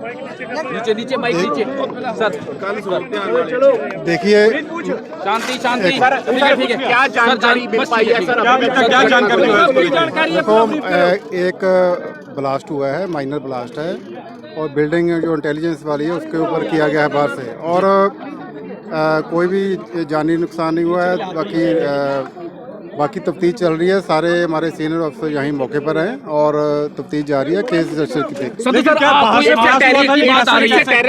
नीचे नीचे माइक नीचे सर। देखिए शांति शांति ठीक है। क्या जानकारी मिल पाई है सर? क्या जानकारी देखो एक ब्लास्ट हुआ है, माइनर ब्लास्ट है, और बिल्डिंग जो इंटेलिजेंस वाली है उसके ऊपर किया गया है बाहर से, और कोई भी जानी नुकसान नहीं हुआ है। बाकी तफ्तीश चल रही है। सारे हमारे सीनियर अफसर यहीं मौके पर हैं और तफ्तीश जारी है। केस रजिस्टर की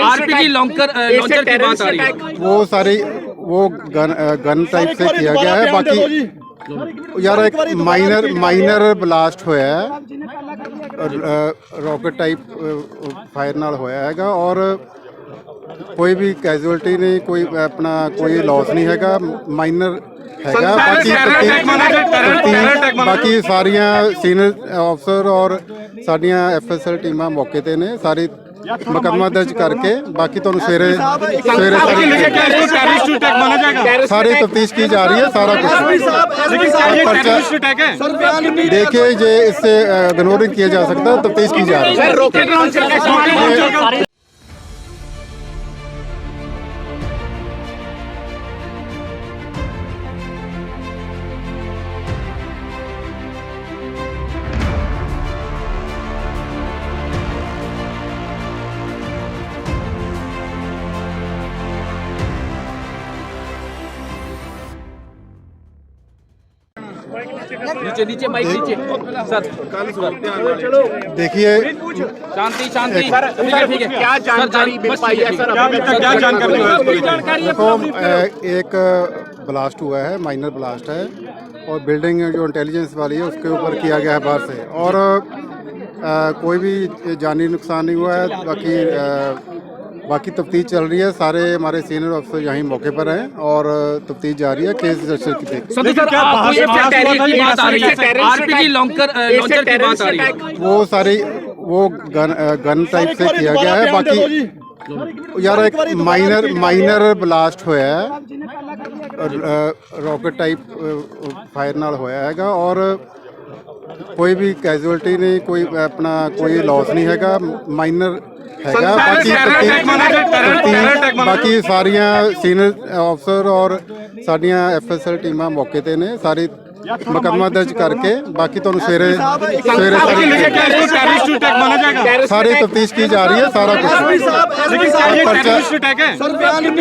आरपीजी लॉन्चर की बात आ रही है। वो गन टाइप से किया गया है। बाकी यार एक माइनर ब्लास्ट होया है, रॉकेट टाइप फायर नाल होया हैगा, और कोई भी कैजुअलिटी नहीं, कोई लॉस नहीं हैगा, माइनर हैगा। बाकी सारियां सीनियर अफसर और सारियां FSL टीमां मौके ते ने, सारी मुकदमा दर्ज करके बाकी तो सवेरे सारी तफ्तीश की जा रही है। सारा कुछ देखिए, जे इससे इग्नोर किया जा सकता है, तफ्तीश की जा रही है। नीचे नीचे माइक नीचे सर। देखिए शांति शांति ठीक है। क्या जानकारी मिल पाई है सर? क्या जानकारी देखो एक ब्लास्ट हुआ है, माइनर ब्लास्ट है, और बिल्डिंग जो इंटेलिजेंस वाली है उसके ऊपर किया गया है बाहर से, और कोई भी जानी नुकसान नहीं हुआ है। बाकी तफ्तीश चल रही है। सारे हमारे सीनियर अफसर यहीं मौके पर हैं और तफ्तीश जारी है। केस रजिस्टर की आरपीजी लॉन्चर की बात आ रही है। वो गन टाइप से किया गया है। बाकी यार एक माइनर ब्लास्ट होया है, रॉकेट टाइप फायर नाल होया हैगा, और कोई भी कैजुअलिटी नहीं, कोई लॉस नहीं हैगा, माइनर हैगा। बाकी सारियां सीनियर अफसर और सारियां FSL टीमां मौके ते ने, सारी मुकदमा दर्ज करके बाकी तो सवेरे सारी तफ्तीश की जा रही है। सारा कुछ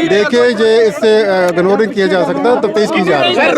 देखिए, जे इससे इग्नोर किया जा सकता है, तफ्तीश की जा रही है।